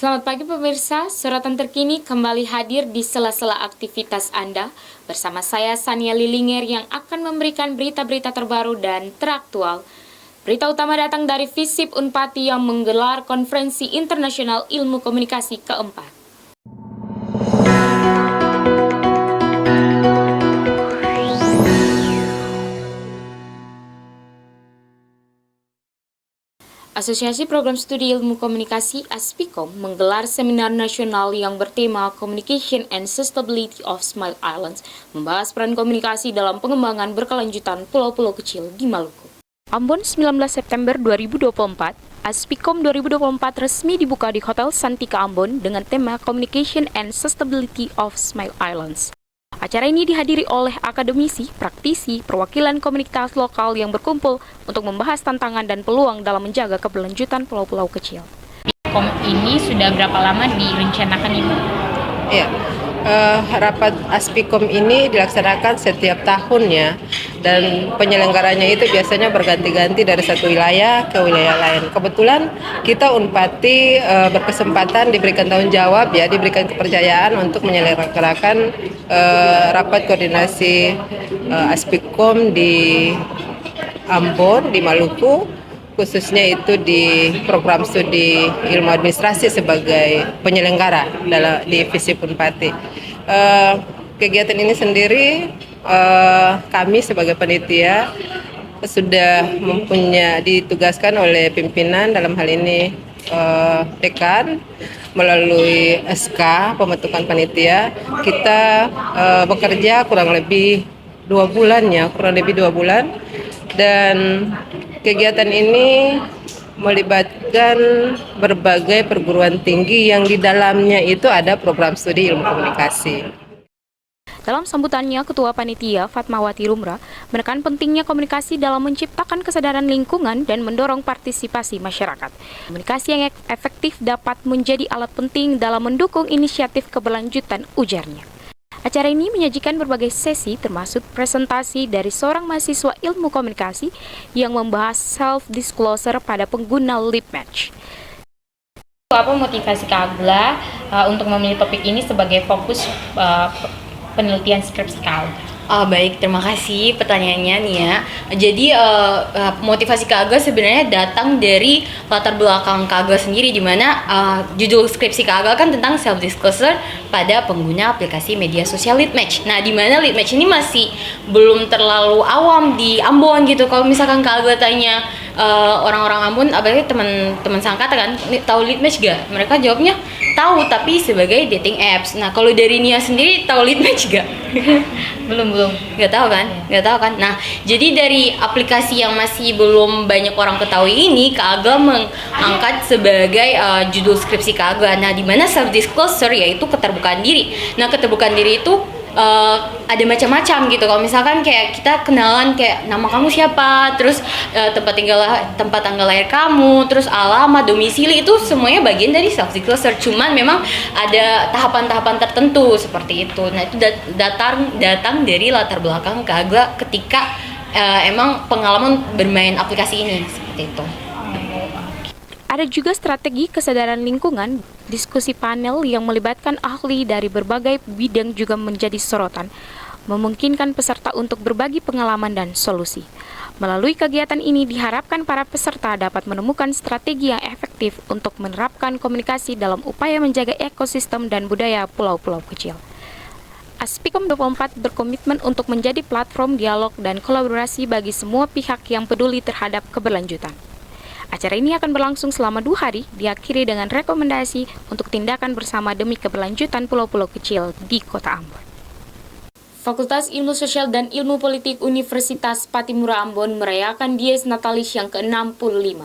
Selamat pagi pemirsa, sorotan terkini kembali hadir di sela-sela aktivitas Anda bersama saya Sania Lilinger yang akan memberikan berita-berita terbaru dan teraktual. Berita utama datang dari FISIP Unpati yang menggelar Konferensi Internasional Ilmu Komunikasi keempat. Asosiasi Program Studi Ilmu Komunikasi (ASPIKOM) menggelar seminar nasional yang bertema Communication and Sustainability of Small Islands, membahas peran komunikasi dalam pengembangan berkelanjutan pulau-pulau kecil di Maluku. Ambon 19 September 2024, ASPIKOM 2024 resmi dibuka di Hotel Santika Ambon dengan tema Communication and Sustainability of Small Islands. Acara ini dihadiri oleh akademisi, praktisi, perwakilan komunitas lokal yang berkumpul untuk membahas tantangan dan peluang dalam menjaga keberlanjutan pulau-pulau kecil. ASPIKOM ini sudah berapa lama direncanakan Ibu? Ya, rapat ASPIKOM ini dilaksanakan setiap tahunnya dan penyelenggaranya itu biasanya berganti-ganti dari satu wilayah ke wilayah lain. Kebetulan kita Unpati berkesempatan diberikan tanggung jawab, diberikan kepercayaan untuk menyelenggarakan rapat koordinasi ASPIKOM di Ambon, di Maluku, khususnya itu di program studi ilmu administrasi sebagai penyelenggara di FISIP Unpati. Kegiatan ini sendiri kami sebagai panitia sudah ditugaskan oleh pimpinan, dalam hal ini dekan, melalui SK pembentukan panitia. Kita bekerja kurang lebih 2 bulan dan kegiatan ini melibatkan berbagai perguruan tinggi yang di dalamnya itu ada program studi ilmu komunikasi. Dalam sambutannya, Ketua Panitia Fatmawati Rumra menekan pentingnya komunikasi dalam menciptakan kesadaran lingkungan dan mendorong partisipasi masyarakat. Komunikasi yang efektif dapat menjadi alat penting dalam mendukung inisiatif keberlanjutan, ujarnya. Acara ini menyajikan berbagai sesi termasuk presentasi dari seorang mahasiswa ilmu komunikasi yang membahas self-disclosure pada pengguna lip match. Apa motivasi Kak Agla untuk memilih topik ini sebagai fokus penelitian skripsi Kak Agla? Baik, terima kasih pertanyaannya Nia. Jadi motivasi Kak Agla sebenarnya datang dari latar belakang Kak Agla sendiri, di mana judul skripsi Kak Agla kan tentang self disclosure pada pengguna aplikasi media sosial Litmatch. Nah, di mana Litmatch ini masih belum terlalu awam di Ambon gitu. Kalau misalkan Kak Agla tanya orang-orang Ambon, apalagi teman-teman sangkata kan, tahu Litmatch gak? Mereka jawabnya tahu, tapi sebagai dating apps. Nah, kalau dari Nia sendiri tahu Litmatch gak? Belum. Nggak tahu kan. Nah, jadi dari aplikasi yang masih belum banyak orang ketahui ini, Kak Agla mengangkat sebagai judul skripsi Kak Agla. Nah, di mana self disclosure yaitu keterbukaan diri. Nah, keterbukaan diri itu ada macam-macam gitu. Kalau misalkan kayak kita kenalan kayak nama kamu siapa, terus tempat tanggal lahir kamu, terus alamat, domisili, itu semuanya bagian dari self disclosure. Cuman memang ada tahapan-tahapan tertentu seperti itu. Nah, itu datang dari latar belakang Kak Agla ketika emang pengalaman bermain aplikasi ini seperti itu. Ada juga strategi kesadaran lingkungan. Diskusi panel yang melibatkan ahli dari berbagai bidang juga menjadi sorotan, memungkinkan peserta untuk berbagi pengalaman dan solusi. Melalui kegiatan ini diharapkan para peserta dapat menemukan strategi yang efektif untuk menerapkan komunikasi dalam upaya menjaga ekosistem dan budaya pulau-pulau kecil. ASPIKOM 24 berkomitmen untuk menjadi platform dialog dan kolaborasi bagi semua pihak yang peduli terhadap keberlanjutan. Acara ini akan berlangsung selama 2 hari, diakhiri dengan rekomendasi untuk tindakan bersama demi keberlanjutan pulau-pulau kecil di Kota Ambon. Fakultas Ilmu Sosial dan Ilmu Politik Universitas Patimura Ambon merayakan Dies Natalis yang ke-65.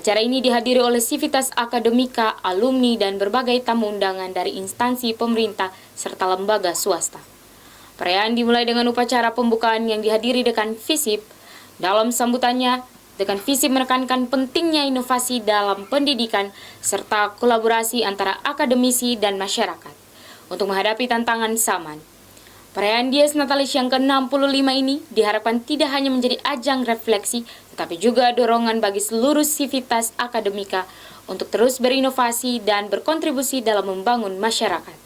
Acara ini dihadiri oleh sivitas akademika, alumni, dan berbagai tamu undangan dari instansi pemerintah serta lembaga swasta. Perayaan dimulai dengan upacara pembukaan yang dihadiri dekan FISIP. Dalam sambutannya, dekan FISIP menekankan pentingnya inovasi dalam pendidikan serta kolaborasi antara akademisi dan masyarakat untuk menghadapi tantangan zaman. Perayaan Dies Natalis yang ke-65 ini diharapkan tidak hanya menjadi ajang refleksi, tetapi juga dorongan bagi seluruh sivitas akademika untuk terus berinovasi dan berkontribusi dalam membangun masyarakat.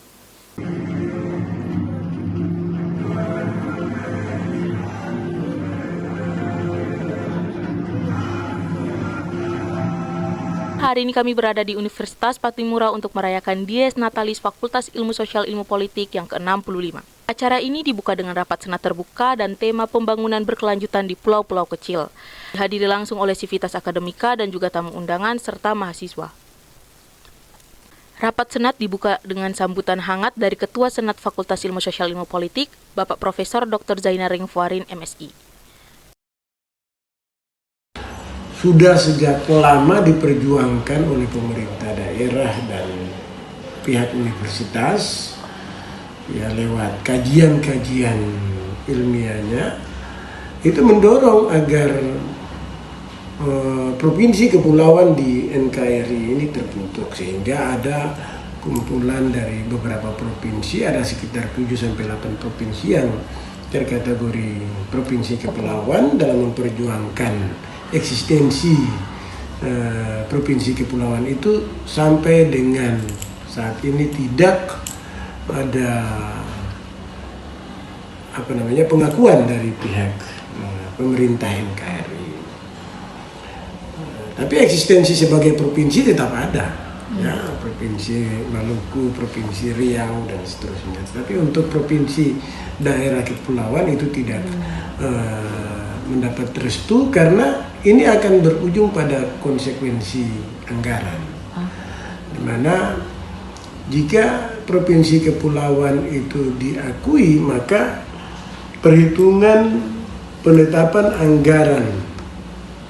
Hari ini kami berada di Universitas Patimura untuk merayakan Dies Natalis Fakultas Ilmu Sosial Ilmu Politik yang ke-65. Acara ini dibuka dengan rapat senat terbuka dan tema pembangunan berkelanjutan di pulau-pulau kecil. Dihadiri langsung oleh Sivitas Akademika dan juga tamu undangan serta mahasiswa. Rapat senat dibuka dengan sambutan hangat dari Ketua Senat Fakultas Ilmu Sosial Ilmu Politik, Bapak Profesor Dr. Zainal Ringfuarin, MSI. Sudah sejak lama diperjuangkan oleh pemerintah daerah dan pihak universitas, ya lewat kajian-kajian ilmiahnya, itu mendorong agar provinsi kepulauan di NKRI ini terbentuk, sehingga ada kumpulan dari beberapa provinsi, ada sekitar 7-8 provinsi yang terkategori provinsi kepulauan dalam memperjuangkan eksistensi provinsi kepulauan itu sampai dengan saat ini tidak ada pengakuan dari pihak pemerintah NKRI. Tapi eksistensi sebagai provinsi tetap ada, ya, provinsi Maluku, provinsi Riau dan seterusnya. Tapi untuk provinsi daerah kepulauan itu tidak mendapat restu karena ini akan berujung pada konsekuensi anggaran, di mana jika provinsi kepulauan itu diakui, maka perhitungan penetapan anggaran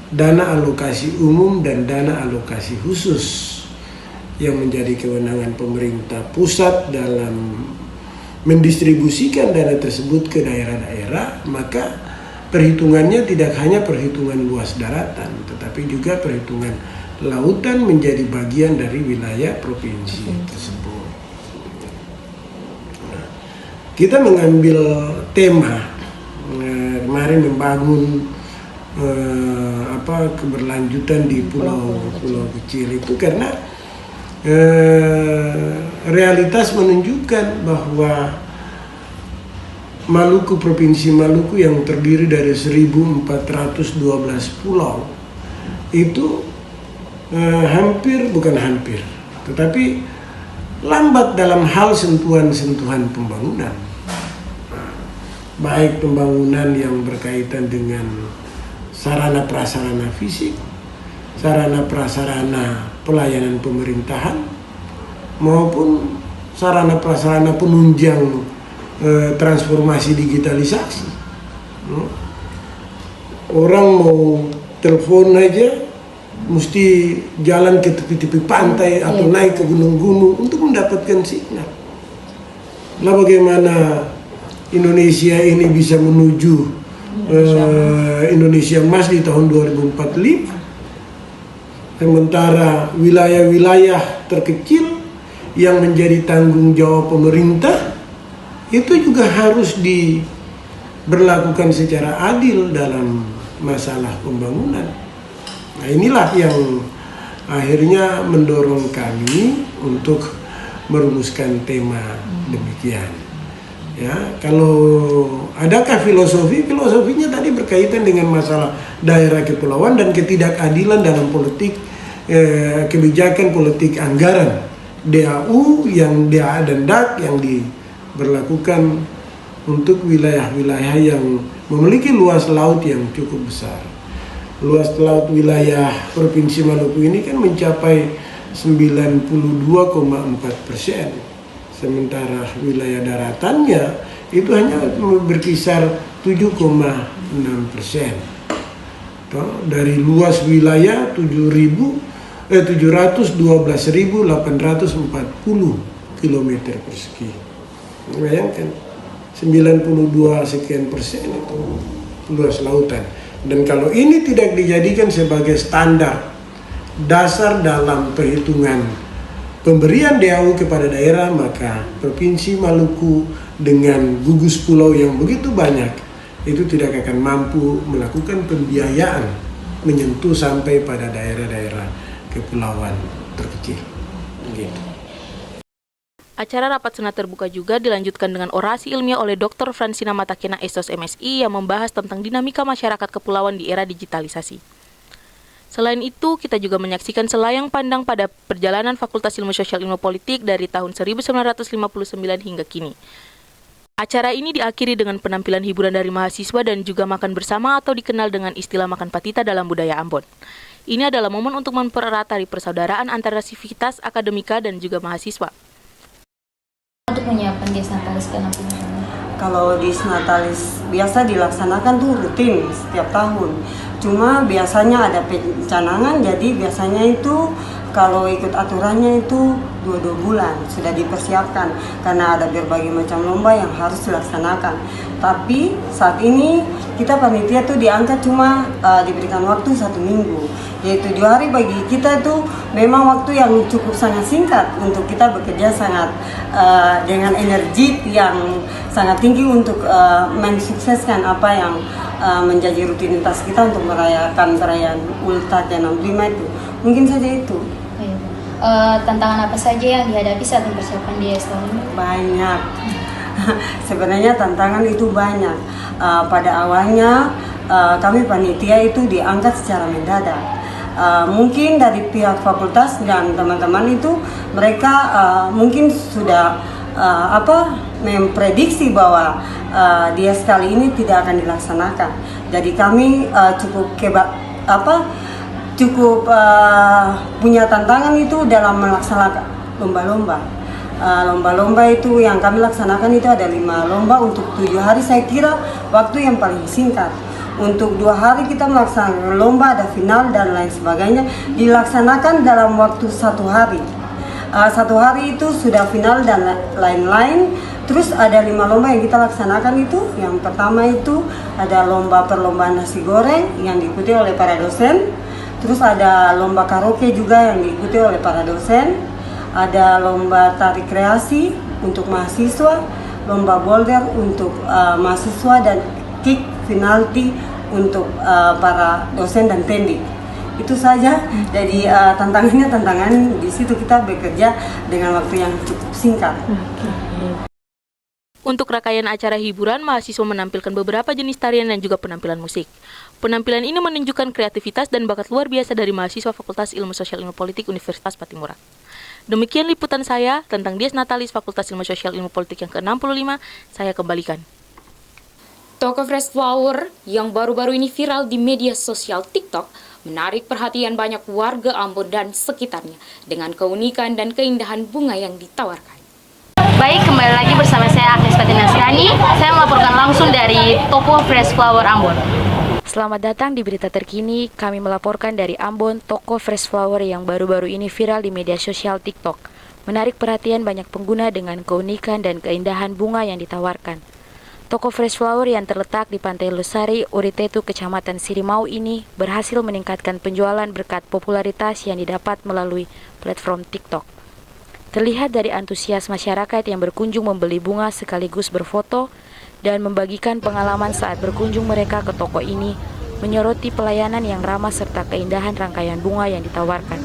dana alokasi umum dan dana alokasi khusus yang menjadi kewenangan pemerintah pusat dalam mendistribusikan dana tersebut ke daerah-daerah, maka perhitungannya tidak hanya perhitungan luas daratan, tetapi juga perhitungan lautan menjadi bagian dari wilayah provinsi tersebut. Nah, kita mengambil tema kemarin membangun keberlanjutan di pulau-pulau kecil itu karena realitas menunjukkan bahwa Maluku, Provinsi Maluku yang terdiri dari 1.412 pulau itu tetapi lambat dalam hal sentuhan-sentuhan pembangunan. Baik pembangunan yang berkaitan dengan sarana prasarana fisik, sarana prasarana pelayanan pemerintahan, maupun sarana prasarana penunjang transformasi digitalisasi. Orang mau telepon aja mesti jalan ke tepi-tepi pantai atau naik ke gunung-gunung untuk mendapatkan sinyal. Lah bagaimana Indonesia ini bisa menuju Indonesia Emas di tahun 2045, sementara wilayah-wilayah terkecil yang menjadi tanggung jawab pemerintah itu juga harus diberlakukan secara adil dalam masalah pembangunan. Nah, inilah yang akhirnya mendorong kami untuk merumuskan tema demikian. Ya, kalau adakah filosofinya tadi berkaitan dengan masalah daerah kepulauan dan ketidakadilan dalam politik kebijakan politik anggaran DAU yang DA dan DAK yang diberlakukan untuk wilayah-wilayah yang memiliki luas laut yang cukup besar. Luas laut wilayah Provinsi Maluku ini kan mencapai 92,4%, sementara wilayah daratannya itu hanya berkisar 7,6%. Dari luas wilayah 712.840 km persegi. Bayangkan 92 sekian persen itu luas lautan. Dan kalau ini tidak dijadikan sebagai standar dasar dalam perhitungan pemberian DAU kepada daerah, maka Provinsi Maluku dengan gugus pulau yang begitu banyak itu tidak akan mampu melakukan pembiayaan menyentuh sampai pada daerah-daerah kepulauan terkecil. Gitu. Acara rapat senat terbuka juga dilanjutkan dengan orasi ilmiah oleh Dr. Fransina Matakena Estos MSI yang membahas tentang dinamika masyarakat kepulauan di era digitalisasi. Selain itu, kita juga menyaksikan selayang pandang pada perjalanan Fakultas Ilmu Sosial Ilmu Politik dari tahun 1959 hingga kini. Acara ini diakhiri dengan penampilan hiburan dari mahasiswa dan juga makan bersama atau dikenal dengan istilah makan patita dalam budaya Ambon. Ini adalah momen untuk mempererat tali persaudaraan antara sivitas akademika dan juga mahasiswa. Untuk menyiapkan Dies Natalis ke-65. Kalau Dies Natalis biasa dilaksanakan tuh rutin setiap tahun. Cuma biasanya ada pencanangan, jadi biasanya itu kalau ikut aturannya itu 2 bulan sudah dipersiapkan karena ada berbagai macam lomba yang harus dilaksanakan. Tapi saat ini kita panitia tuh diangkat cuma diberikan waktu 1 minggu, yaitu 2 hari bagi kita itu memang waktu yang cukup sangat singkat untuk kita bekerja sangat dengan energi yang sangat tinggi untuk mensukseskan apa yang menjadi rutinitas kita untuk merayakan perayaan Ultah ke-65 itu. Mungkin saja itu. Tantangan apa saja yang dihadapi saat mempersiapkan Dies tahun ini? Banyak. Sebenarnya tantangan itu banyak. Pada awalnya kami panitia itu diangkat secara mendadak. Mungkin dari pihak fakultas dan teman-teman itu mereka mungkin sudah memprediksi bahwa Dies kali ini tidak akan dilaksanakan. Jadi kami cukup punya tantangan itu dalam melaksanakan lomba-lomba. Lomba-lomba itu yang kami laksanakan itu ada 5 lomba untuk 7 hari. Saya kira waktu yang paling singkat. Untuk 2 hari kita melaksanakan lomba, ada final dan lain sebagainya, dilaksanakan dalam waktu 1 hari. 1 hari itu sudah final dan lain-lain. Terus ada 5 lomba yang kita laksanakan itu. Yang pertama itu ada lomba perlombaan nasi goreng yang diikuti oleh para dosen. Terus ada lomba karaoke juga yang diikuti oleh para dosen. Ada lomba tari kreasi untuk mahasiswa, lomba boulder untuk mahasiswa, dan kick penalti untuk para dosen dan tendik. Itu saja. Jadi tantangan di situ kita bekerja dengan waktu yang cukup singkat. Untuk rangkaian acara hiburan, mahasiswa menampilkan beberapa jenis tarian dan juga penampilan musik. Penampilan ini menunjukkan kreativitas dan bakat luar biasa dari mahasiswa Fakultas Ilmu Sosial Ilmu Politik Universitas Patimura. Demikian liputan saya tentang Dies Natalis Fakultas Ilmu Sosial Ilmu Politik yang ke-65. Saya kembalikan. Toko Fresh Flower yang baru-baru ini viral di media sosial TikTok menarik perhatian banyak warga Ambon dan sekitarnya dengan keunikan dan keindahan bunga yang ditawarkan. Baik, kembali lagi bersama saya Agnes Fatina Sirani. Saya melaporkan langsung dari Toko Fresh Flower Ambon. Selamat datang di berita terkini. Kami melaporkan dari Ambon, Toko Fresh Flower yang baru-baru ini viral di media sosial TikTok menarik perhatian banyak pengguna dengan keunikan dan keindahan bunga yang ditawarkan. Toko Fresh Flower yang terletak di Pantai Losari, Uritetu, Kecamatan Sirimau ini berhasil meningkatkan penjualan berkat popularitas yang didapat melalui platform TikTok. Terlihat dari antusias masyarakat yang berkunjung membeli bunga sekaligus berfoto dan membagikan pengalaman saat berkunjung mereka ke toko ini, menyoroti pelayanan yang ramah serta keindahan rangkaian bunga yang ditawarkan.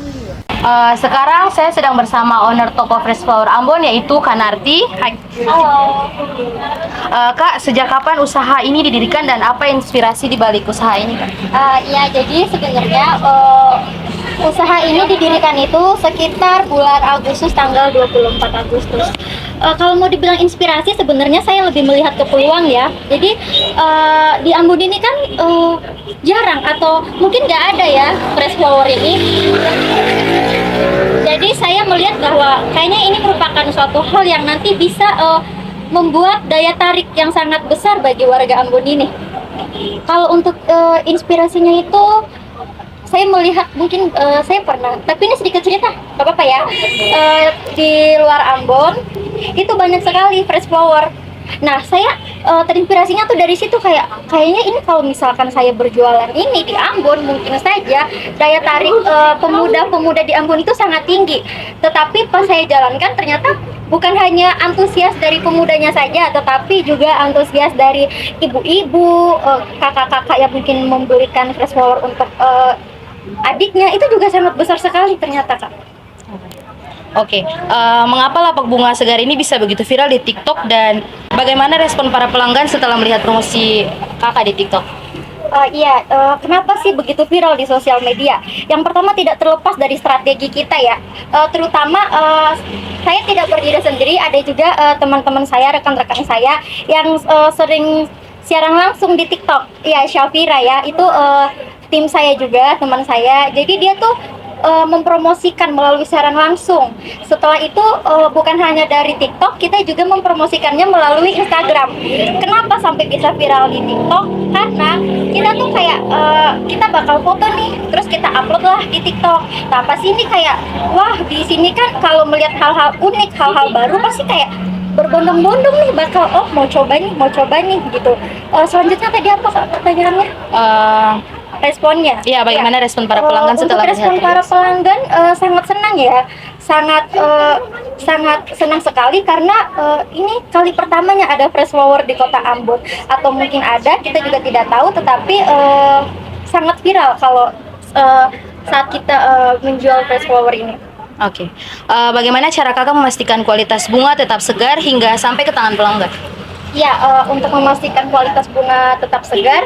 Sekarang saya sedang bersama owner Toko Fresh Flower Ambon, yaitu Kak Narti. Halo. Kak, sejak kapan usaha ini didirikan dan apa inspirasi di balik usaha ini, Kak? Ya, jadi sebenarnya usaha ini didirikan itu sekitar bulan Agustus, tanggal 24 Agustus. Kalau mau dibilang inspirasi, sebenarnya saya lebih melihat ke peluang ya. Jadi di Ambon ini kan jarang atau mungkin nggak ada ya fresh flower ini. Jadi saya melihat bahwa kayaknya ini merupakan suatu hal yang nanti bisa membuat daya tarik yang sangat besar bagi warga Ambon ini. Kalau untuk inspirasinya itu, saya melihat mungkin saya pernah, tapi ini sedikit cerita, gak apa-apa ya. Di luar Ambon itu banyak sekali fresh flower. Nah, saya terinspirasinya tuh dari situ, kayaknya ini kalau misalkan saya berjualan ini di Ambon, mungkin saja daya tarik pemuda-pemuda di Ambon itu sangat tinggi. Tetapi pas saya jalankan ternyata bukan hanya antusias dari pemudanya saja, tetapi juga antusias dari ibu-ibu, kakak-kakak yang mungkin membelikan fresh flower untuk adiknya itu juga sangat besar sekali ternyata, Kak. Oke, mengapa lapak bunga segar ini bisa begitu viral di TikTok dan bagaimana respon para pelanggan setelah melihat promosi kakak di TikTok? Kenapa sih begitu viral di sosial media? Yang pertama tidak terlepas dari strategi kita ya, terutama saya tidak berdiri sendiri, ada juga teman-teman saya, rekan-rekan saya yang sering siaran langsung di TikTok. Ya, Syafira ya, itu tim saya juga, teman saya. Jadi dia tuh mempromosikan melalui siaran langsung. Setelah itu bukan hanya dari TikTok, kita juga mempromosikannya melalui Instagram. Kenapa sampai bisa viral di TikTok? Karena kita tuh kayak kita bakal foto nih, terus kita upload lah di TikTok. Nah pas ini kayak wah di sini kan kalau melihat hal-hal unik, hal-hal baru pasti kayak berbondong-bondong nih bakal mau coba nih gitu. Selanjutnya tadi apa Kak, pertanyaannya? Responnya. Iya, bagaimana respon para pelanggan setelah untuk respon para pelanggan sangat senang ya, sangat senang sekali karena ini kali pertamanya ada fresh flower di Kota Ambon, atau mungkin ada kita juga tidak tahu, tetapi sangat viral kalau saat kita menjual fresh flower ini. Oke, bagaimana cara kakak memastikan kualitas bunga tetap segar hingga sampai ke tangan pelanggan? Ya, untuk memastikan kualitas bunga tetap segar,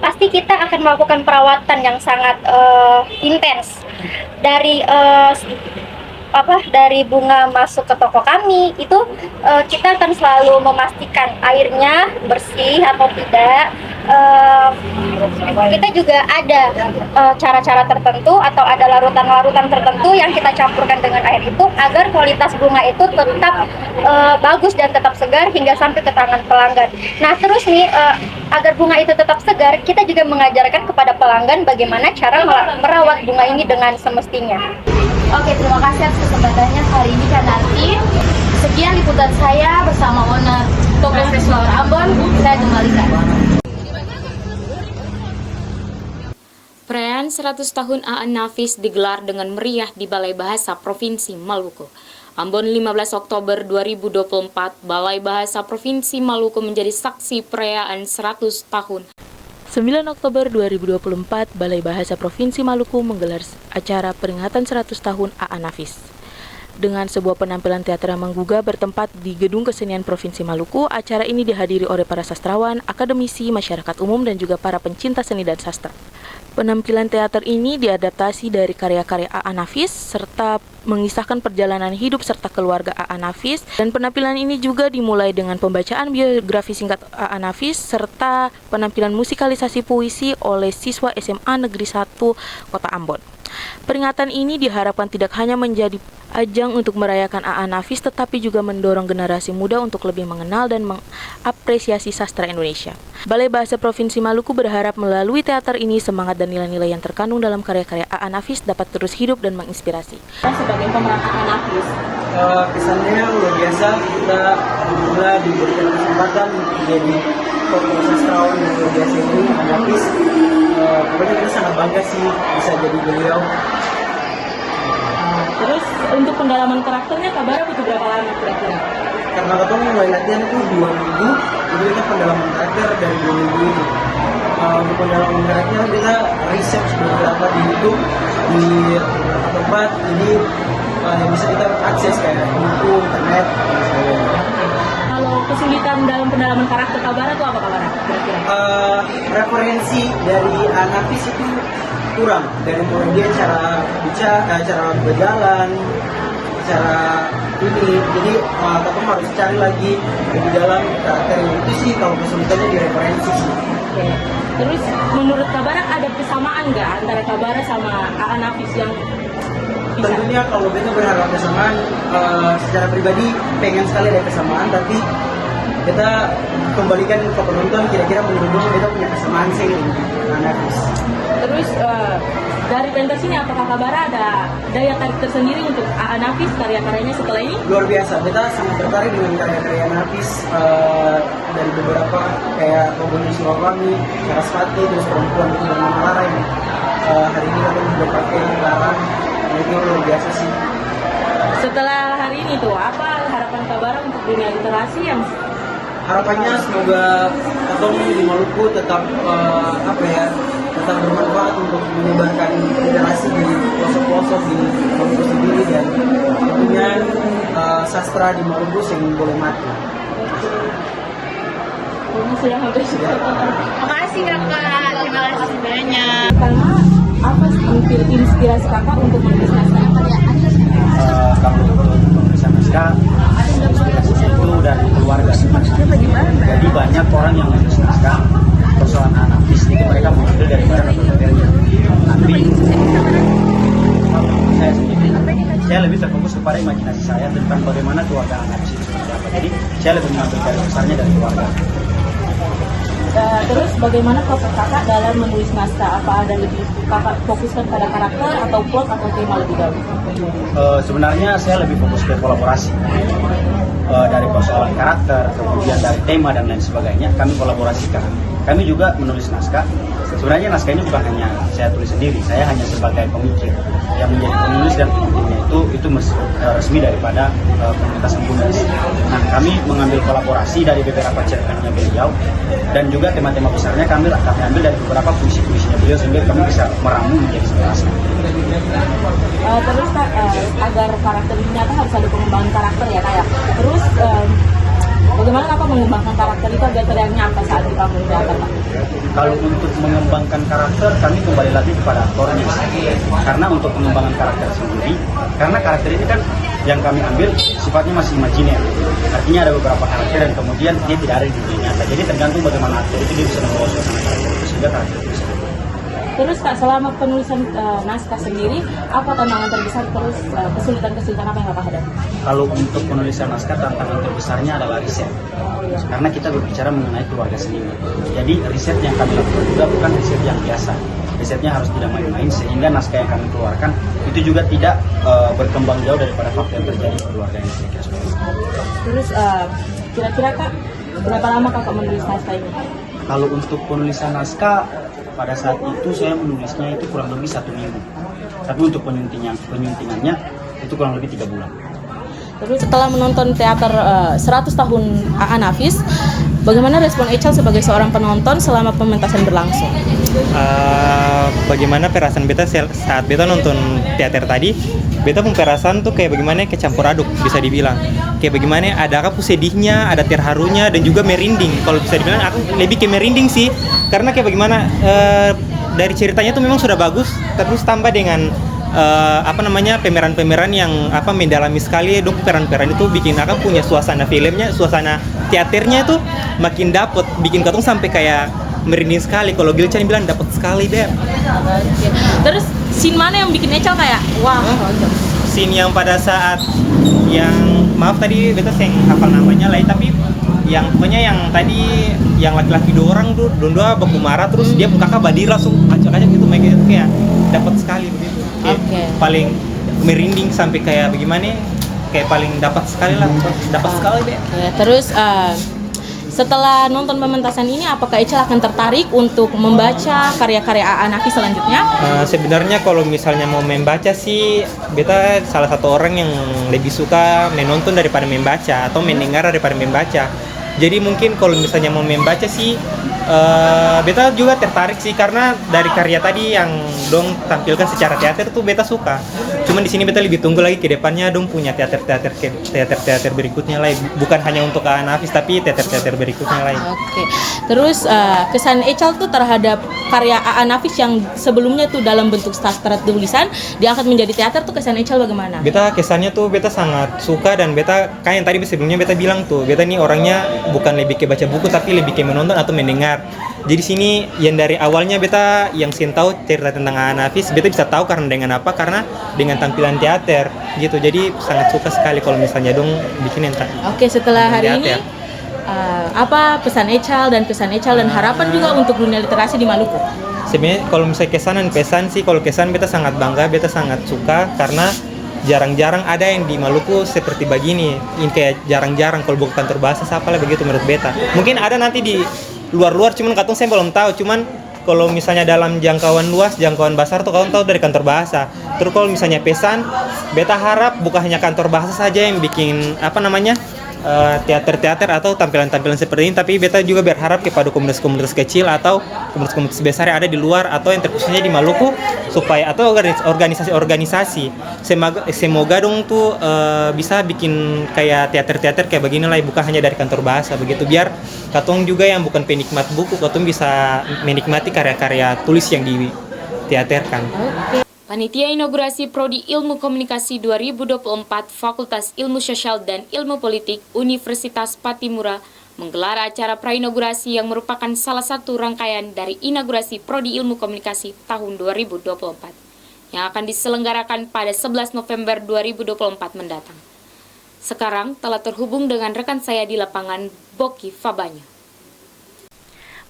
pasti kita akan melakukan perawatan yang sangat intens. Dari bunga masuk ke toko kami itu kita akan selalu memastikan airnya bersih atau tidak. Kita juga ada cara-cara tertentu atau ada larutan-larutan tertentu yang kita campurkan dengan air itu agar kualitas bunga itu tetap bagus dan tetap segar hingga sampai ke tangan pelanggan. Nah terus nih agar bunga itu tetap segar, kita juga mengajarkan kepada pelanggan bagaimana cara merawat bunga ini dengan semestinya. Oke, terima kasih atas kesempatannya hari ini Kak Narti. Sekian liputan saya bersama owner Toko Fresh Flower Ambon. Saya kembalikan. Perayaan 100 tahun A.A. Nafis digelar dengan meriah di Balai Bahasa Provinsi Maluku. Ambon 15 Oktober 2024, Balai Bahasa Provinsi Maluku menjadi saksi perayaan 100 tahun. 9 Oktober 2024, Balai Bahasa Provinsi Maluku menggelar acara peringatan 100 tahun A.A. Nafis. Dengan sebuah penampilan teater yang menggugah bertempat di Gedung Kesenian Provinsi Maluku, acara ini dihadiri oleh para sastrawan, akademisi, masyarakat umum, dan juga para pencinta seni dan sastra. Penampilan teater ini diadaptasi dari karya-karya A.A. Nafis serta mengisahkan perjalanan hidup serta keluarga A.A. Nafis, dan penampilan ini juga dimulai dengan pembacaan biografi singkat A.A. Nafis serta penampilan musikalisasi puisi oleh siswa SMA Negeri 1 Kota Ambon. Peringatan ini diharapkan tidak hanya menjadi ajang untuk merayakan A.A. Nafis, tetapi juga mendorong generasi muda untuk lebih mengenal dan mengapresiasi sastra Indonesia. Balai Bahasa Provinsi Maluku berharap melalui teater ini semangat dan nilai-nilai yang terkandung dalam karya-karya A.A. Nafis dapat terus hidup dan menginspirasi. Sebagai pemeran A.A. Nafis, kesannya luar biasa. Kita alhamdulillah diberikan kesempatan menjadi tokoh sastrawan yang luar biasa ini, A.A. Nafis. Pokoknya kita sangat bangga sih bisa jadi beliau. Terus untuk pendalaman karakternya kabarnya butuh berapa lama kira-kira? Karena ketemu mulai latihan itu 2 minggu, jadi kita pendalaman karakter dari 2 minggu ini. Untuk pendalaman karakter kita research beberapa di YouTube, di beberapa tempat, jadi yang bisa kita akses kayak buku, internet, dan sebagainya. Kalau kesulitan dalam pendalaman karakter kabarnya itu apa kabarnya kira-kira? Referensi dari A.A. Nafis itu kurang, dari mulai dia cara bicara, cara berjalan, cara ini, jadi tetap harus cari lagi lebih dalam karakternya. Itu sih kalau kesulitannya di referensi sih. Oke. Terus menurut kabarnya ada kesamaan nggak antara kabarnya sama A.A. Nafis yang bisa? Tentunya kalau kita berharap kesamaan, secara pribadi pengen sekali ada kesamaan, tapi kita kembalikan ke penonton kira-kira menurut kita punya kesamaan sih dengan A.A. Nafis. Terus dari pentas ini apakah kabarnya ada daya tarik tersendiri untuk A.A. Nafis karya-karyanya setelah ini? Luar biasa, kita sangat tertarik dengan karya-karya Nafis dari beberapa kayak Komponis Kami, Sarasvati, terus Perempuan itu dengan Lara yang hari ini kita juga pakai Lara, itu luar biasa sih. Setelah hari ini tuh, apa harapan kabarnya untuk dunia literasi yang harapannya semoga Katong di Maluku tetap tetap bermanfaat untuk menyebarkan literasi di pelosok-pelosok di Maluku sendiri, dan tentunya sastra di Maluku yang boleh mati. Sudah hampir Makasih kakak, terima kasih banyak. Karena apa inspirasi kakak untuk menulis naskah? Kalau untuk penulisan naskah, inspirasinya itu dari keluarga sebenarnya. Jadi banyak orang yang menulis naskah persoalan anarkis itu mereka mengambil dari barat atau dari tapi kalau saya sendiri, saya lebih terfokus kepada imajinasi saya tentang bagaimana keluarga anarkis itu seperti apa. Jadi saya lebih mengambil garis besarnya dari keluarga. Terus bagaimana proses kakak dalam menulis naskah? Apa ada lebih kakak fokuskan pada karakter atau plot atau tema lebih dahulu? Sebenarnya saya lebih fokus ke kolaborasi. Dari persoalan karakter, kemudian dari tema dan lain sebagainya, kami kolaborasikan. Kami juga menulis naskah. Sebenarnya naskah ini bukan hanya saya tulis sendiri, saya hanya sebagai pemikir yang menjadi penulis, dan pemikirnya itu resmi daripada komunitas Embunas. Nah, kami mengambil kolaborasi dari beberapa cerpennya beliau, dan juga tema-tema besarnya kami ambil dari beberapa puisi-puisinya beliau, sehingga kami bisa meramu menjadi sebuah naskah. Terus kak, agar karakter ini nyata harus ada pengembangan karakter ya kak ya. Terus bagaimana kakak mengembangkan karakter itu agar terlihat nyata saat kita teater? Kalau untuk mengembangkan karakter, kami kembali lagi kepada aktornya. Karena untuk pengembangan karakter sendiri, karena karakter ini kan yang kami ambil sifatnya masih imajiner. Artinya ada beberapa karakter dan kemudian dia tidak ada di dunia nyata. Jadi tergantung bagaimana aktor itu dia bisa membawa suasana karakter itu, sehingga karakter itu bisa. Terus kak, selama penulisan naskah sendiri, apa tantangan terbesar, terus kesulitan-kesulitan apa yang kakak hadapi? Kalau untuk penulisan naskah, tantangan terbesarnya adalah riset. Karena kita berbicara mengenai keluarga sendiri. Jadi riset yang kami lakukan juga bukan riset yang biasa. Risetnya harus tidak main-main, sehingga naskah yang kami keluarkan itu juga tidak berkembang jauh daripada fakta yang terjadi di keluarga ini. Terus kira-kira kak, berapa lama kakak menulis naskah ini? Kalau untuk penulisan naskah, pada saat itu saya menulisnya itu kurang lebih 1 minggu. Tapi untuk penyuntingannya itu kurang lebih 3 bulan. Terus setelah menonton teater 100 tahun A.A. Nafis, bagaimana respon Echal sebagai seorang penonton selama pementasan berlangsung? Bagaimana perasaan beta saat beta nonton teater tadi? Beta pun perasaan tuh kayak bagaimana campur aduk, bisa dibilang. Kayak bagaimana ada apa sedihnya, ada terharunya, dan juga merinding. Kalau bisa dibilang aku lebih ke merinding sih, karena kayak bagaimana dari ceritanya tuh memang sudah bagus, terus tambah dengan pemeran-pemeran yang mendalami sekali. Dok, peran-peran itu bikin aku punya suasana filmnya, suasana teaternya itu makin dapet, bikin katong sampai kayak merinding sekali. Kalau Gilchan bilang dapat sekali deh. Terus scene mana yang bikin Echal kayak wah? Scene yang pada saat yang maaf tadi beta seng hafal namanya lah, tapi yang pokoknya yang tadi yang laki-laki 2 orang tuh dua baku marah, terus dia kakak badi langsung acak-acak gitu, kayak dapat sekali begitu. Paling merinding sampai kayak bagaimana, kayak paling dapat sekali lah, dapat sekali deh. Terus setelah nonton pementasan ini, apakah Echal akan tertarik untuk membaca karya-karya A.A. Nafis selanjutnya? Sebenarnya kalau misalnya mau membaca sih, beta salah satu orang yang lebih suka menonton daripada membaca, atau mendengar daripada membaca. Jadi mungkin kalau misalnya mau membaca sih, beta juga tertarik sih, karena dari karya tadi yang dong tampilkan secara teater tuh beta suka. Cuman di sini beta lebih tunggu lagi ke depannya dong punya teater berikutnya lah, bukan hanya untuk A.A. Nafis tapi teater berikutnya lah. Terus kesan Echal tuh terhadap karya A.A. Nafis yang sebelumnya tuh dalam bentuk sastra tulisan diangkat menjadi teater tuh, kesan Echal bagaimana? Beta kesannya tuh beta sangat suka, dan beta kayak yang tadi sebelumnya beta bilang tuh, beta nih orangnya bukan lebih ke baca buku tapi lebih ke menonton atau mendengar. Jadi sini yang dari awalnya beta yang sin tahu cerita tentang A.A. Nafis, beta bisa tahu karena dengan apa? Karena dengan tampilan teater gitu. Jadi sangat suka sekali kalau misalnya dong bikin entar. Setelah hari ini apa pesan Echal dan harapan juga untuk dunia literasi di Maluku? Sebenarnya kalau misalnya kesan dan pesan sih, kalau kesan beta sangat bangga, beta sangat suka karena jarang-jarang ada yang di Maluku seperti begini. Ini kayak jarang-jarang, kalau bukan kantor bahasa siapa lah begitu menurut beta. Mungkin ada nanti di luar-luar, cuman katong saya belum tahu. Cuman kalau misalnya dalam jangkauan luas, jangkauan besar tuh katong tahu dari kantor bahasa. Terus kalau misalnya pesan, beta harap bukan hanya kantor bahasa saja yang bikin teater-teater atau tampilan-tampilan seperti ini, tapi beta juga berharap kepada komunitas-komunitas kecil atau komunitas-komunitas besar yang ada di luar atau yang terkhususnya di Maluku, supaya atau organisasi-organisasi semoga dong tuh bisa bikin kayak teater-teater kayak beginilah, bukan hanya dari kantor bahasa begitu, biar katong juga yang bukan penikmat buku, katong bisa menikmati karya-karya tulis yang diteaterkan. Panitia Inaugurasi Prodi Ilmu Komunikasi 2024 Fakultas Ilmu Sosial dan Ilmu Politik Universitas Patimura menggelar acara prainaugurasi yang merupakan salah satu rangkaian dari inaugurasi Prodi Ilmu Komunikasi tahun 2024 yang akan diselenggarakan pada 11 November 2024 mendatang. Sekarang telah terhubung dengan rekan saya di lapangan, Boki Fabanyo.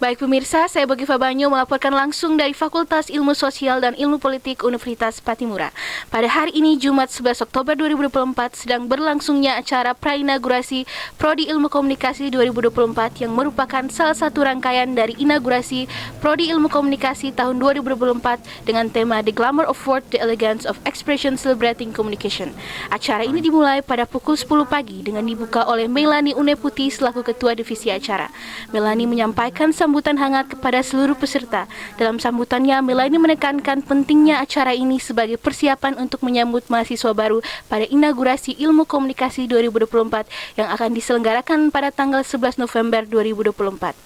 Baik pemirsa, saya Bogi Fabanyo melaporkan langsung dari Fakultas Ilmu Sosial dan Ilmu Politik Universitas Patimura. Pada hari ini, Jumat 11 Oktober 2024, sedang berlangsungnya acara prainaugurasi Prodi Ilmu Komunikasi 2024 yang merupakan salah satu rangkaian dari inaugurasi Prodi Ilmu Komunikasi tahun 2024 dengan tema The Glamour of Word, The Elegance of Expression Celebrating Communication. Acara ini dimulai pada pukul 10 pagi dengan dibuka oleh Melanie Uneputi selaku Ketua Divisi Acara. Melanie menyampaikan sambutan hangat kepada seluruh peserta. Dalam sambutannya, Melanie menekankan pentingnya acara ini sebagai persiapan untuk menyambut mahasiswa baru pada inaugurasi Ilmu Komunikasi 2024 yang akan diselenggarakan pada tanggal 11 November 2024.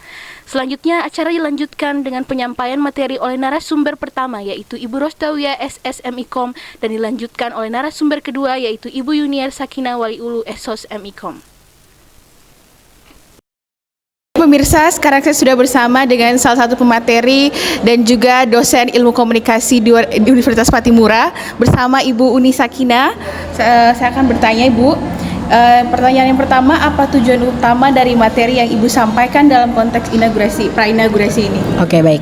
Selanjutnya, acara dilanjutkan dengan penyampaian materi oleh narasumber pertama yaitu Ibu Rostawia SSMIKOM dan dilanjutkan oleh narasumber kedua yaitu Ibu Yuniar Sakina Waliulu SOS MIKOM. Pemirsa, sekarang saya sudah bersama dengan salah satu pemateri dan juga dosen ilmu komunikasi di Universitas Patimura bersama Ibu Uni Sakina. Saya akan bertanya Ibu, pertanyaan yang pertama, apa tujuan utama dari materi yang Ibu sampaikan dalam konteks prainaugurasi ini? Oke, baik.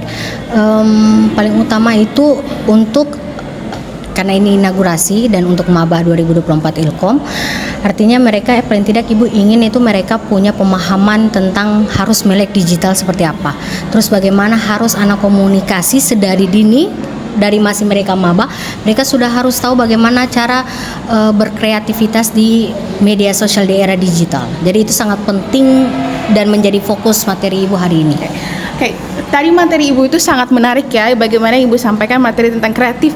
Paling utama itu karena ini inaugurasi dan untuk maba 2024 Ilkom, artinya mereka paling tidak Ibu ingin itu mereka punya pemahaman tentang harus melek digital seperti apa, terus bagaimana harus anak komunikasi sedari dini, dari masih mereka maba, mereka sudah harus tahu bagaimana cara berkreativitas di media sosial di era digital. Jadi itu sangat penting dan menjadi fokus materi Ibu hari ini. Oke, tadi materi Ibu itu sangat menarik ya, bagaimana Ibu sampaikan materi tentang kreatif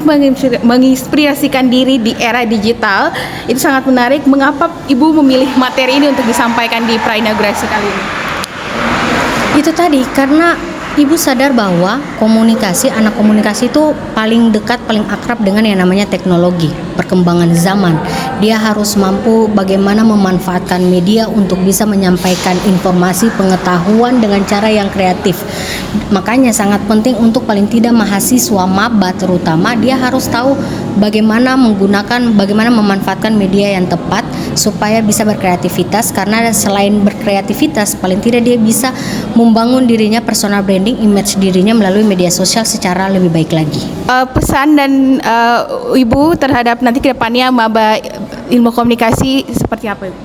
menginspirasikan diri di era digital. Itu sangat menarik. Mengapa Ibu memilih materi ini untuk disampaikan di prainaugurasi kali ini? Itu tadi, karena Ibu sadar bahwa anak komunikasi itu paling dekat, paling akrab dengan yang namanya teknologi, perkembangan zaman. Dia harus mampu bagaimana memanfaatkan media untuk bisa menyampaikan informasi, pengetahuan dengan cara yang kreatif. Makanya sangat penting untuk paling tidak mahasiswa maba terutama, dia harus tahu bagaimana memanfaatkan media yang tepat supaya bisa berkreativitas, karena selain berkreativitas paling tidak dia bisa membangun dirinya, personal branding, image dirinya melalui media sosial secara lebih baik lagi. Pesan dan Ibu terhadap nanti kedepannya maba ilmu komunikasi seperti apa Ibu?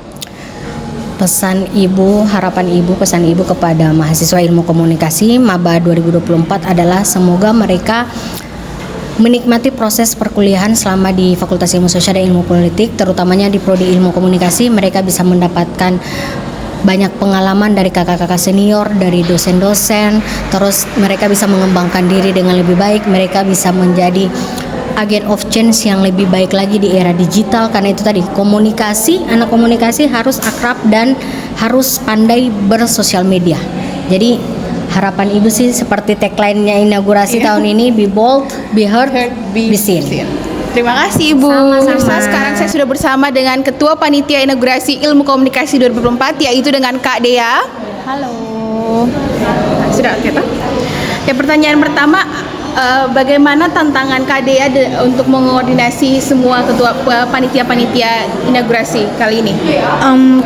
Pesan Ibu kepada mahasiswa ilmu komunikasi maba 2024 adalah semoga mereka menikmati proses perkuliahan selama di Fakultas Ilmu Sosial dan Ilmu Politik, terutamanya di Prodi Ilmu Komunikasi. Mereka bisa mendapatkan banyak pengalaman dari kakak-kakak senior, dari dosen-dosen, terus mereka bisa mengembangkan diri dengan lebih baik, mereka bisa menjadi agent of change yang lebih baik lagi di era digital. Karena itu tadi, anak komunikasi harus akrab dan harus pandai bersosial media. Jadi harapan Ibu sih seperti tagline-nya inaugurasi tahun ini, be bold, be heard, be seen. Terima kasih Ibu. Sama-sama. Sekarang saya sudah bersama dengan Ketua Panitia Inaugurasi Ilmu Komunikasi 2024 yaitu dengan Kak Dea. Halo. Sudah oke Pak? Ya, pertanyaan pertama, bagaimana tantangan Kak Dea untuk mengoordinasi semua ketua panitia-panitia inaugurasi kali ini?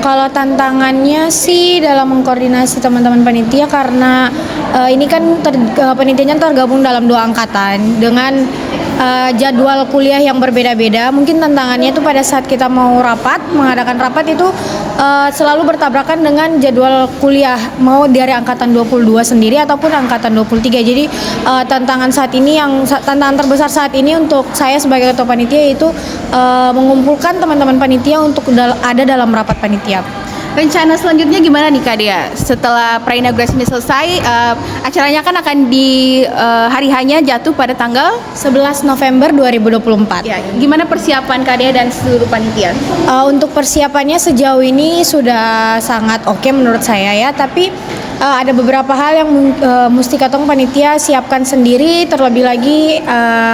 Kalau tantangannya sih dalam mengkoordinasi teman-teman panitia, karena ini kan panitianya tergabung dalam 2 angkatan dengan jadwal kuliah yang berbeda-beda. Mungkin tantangannya itu pada saat kita mau mengadakan rapat itu selalu bertabrakan dengan jadwal kuliah, mau dari angkatan 22 sendiri ataupun angkatan 23. Jadi tantangan terbesar saat ini untuk saya sebagai ketua panitia yaitu mengumpulkan teman-teman panitia untuk ada dalam rapat panitia. rencana selanjutnya gimana nih Kak Dea? Setelah prainaugurasi ini selesai, acaranya kan akan di hari hanya jatuh pada tanggal 11 November 2024. ya. Gimana persiapan Kak Dea dan seluruh panitia? Untuk persiapannya sejauh ini sudah sangat oke menurut saya ya, tapi ada beberapa hal yang mesti katong panitia siapkan sendiri, terlebih lagi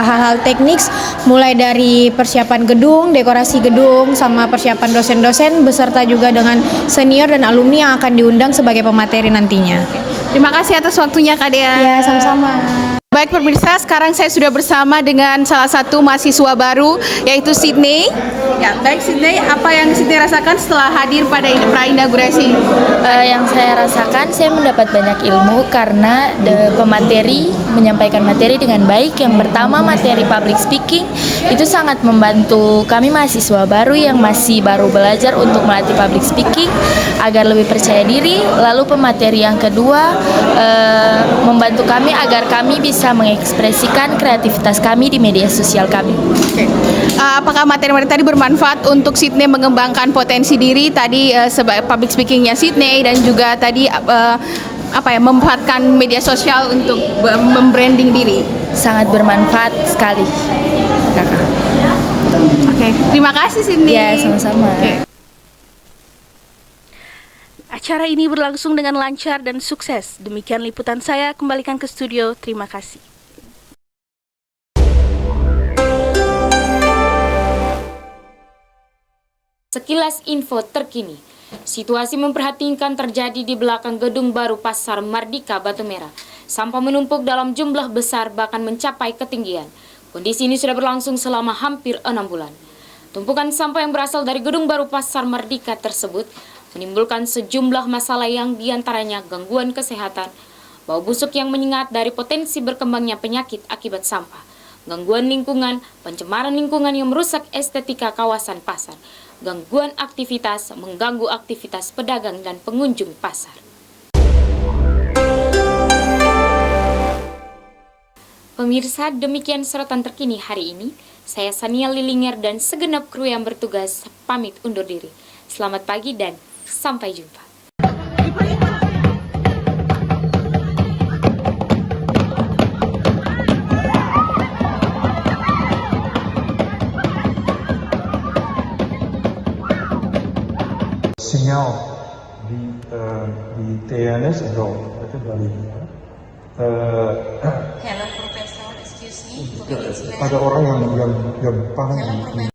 hal-hal teknis mulai dari persiapan gedung, dekorasi gedung, sama persiapan dosen-dosen beserta juga dengan senior dan alumni yang akan diundang sebagai pemateri nantinya. Terima kasih atas waktunya Kak Dea. Ya, sama-sama. Baik pemirsa, sekarang saya sudah bersama dengan salah satu mahasiswa baru yaitu Sydney. Ya, baik Sydney, apa yang Sydney rasakan setelah hadir pada prainaugurasi? Yang saya rasakan, saya mendapat banyak ilmu karena pemateri menyampaikan materi dengan baik. Yang pertama, materi public speaking itu sangat membantu kami mahasiswa baru yang masih baru belajar untuk melatih public speaking agar lebih percaya diri. Lalu pemateri yang kedua membantu kami agar kami bisa mengekspresikan kreativitas kami di media sosial kami. Oke. Apakah materi-materi tadi bermanfaat untuk Sydney mengembangkan potensi diri tadi sebagai public speakingnya Sydney dan juga tadi memanfaatkan media sosial untuk membranding diri? Sangat bermanfaat sekali, Kakak. Oke, terima kasih Sydney. Ya, sama-sama. Oke. Acara ini berlangsung dengan lancar dan sukses. Demikian liputan saya, kembalikan ke studio. Terima kasih. Sekilas info terkini. Situasi memprihatinkan terjadi di belakang gedung baru Pasar Mardika Batu Merah. Sampah menumpuk dalam jumlah besar bahkan mencapai ketinggian. Kondisi ini sudah berlangsung selama hampir 6 bulan. Tumpukan sampah yang berasal dari gedung baru Pasar Mardika tersebut menimbulkan sejumlah masalah yang diantaranya gangguan kesehatan, bau busuk yang menyengat dari potensi berkembangnya penyakit akibat sampah, gangguan lingkungan, pencemaran lingkungan yang merusak estetika kawasan pasar, gangguan aktivitas, mengganggu aktivitas pedagang dan pengunjung pasar. Pemirsa, demikian sorotan terkini hari ini. Saya Sania Lilinger dan segenap kru yang bertugas pamit undur diri. Selamat pagi dan sampai jumpa. Sinyal di TNS drop itu dari Hello Professor, excuse me. ada orang yang paham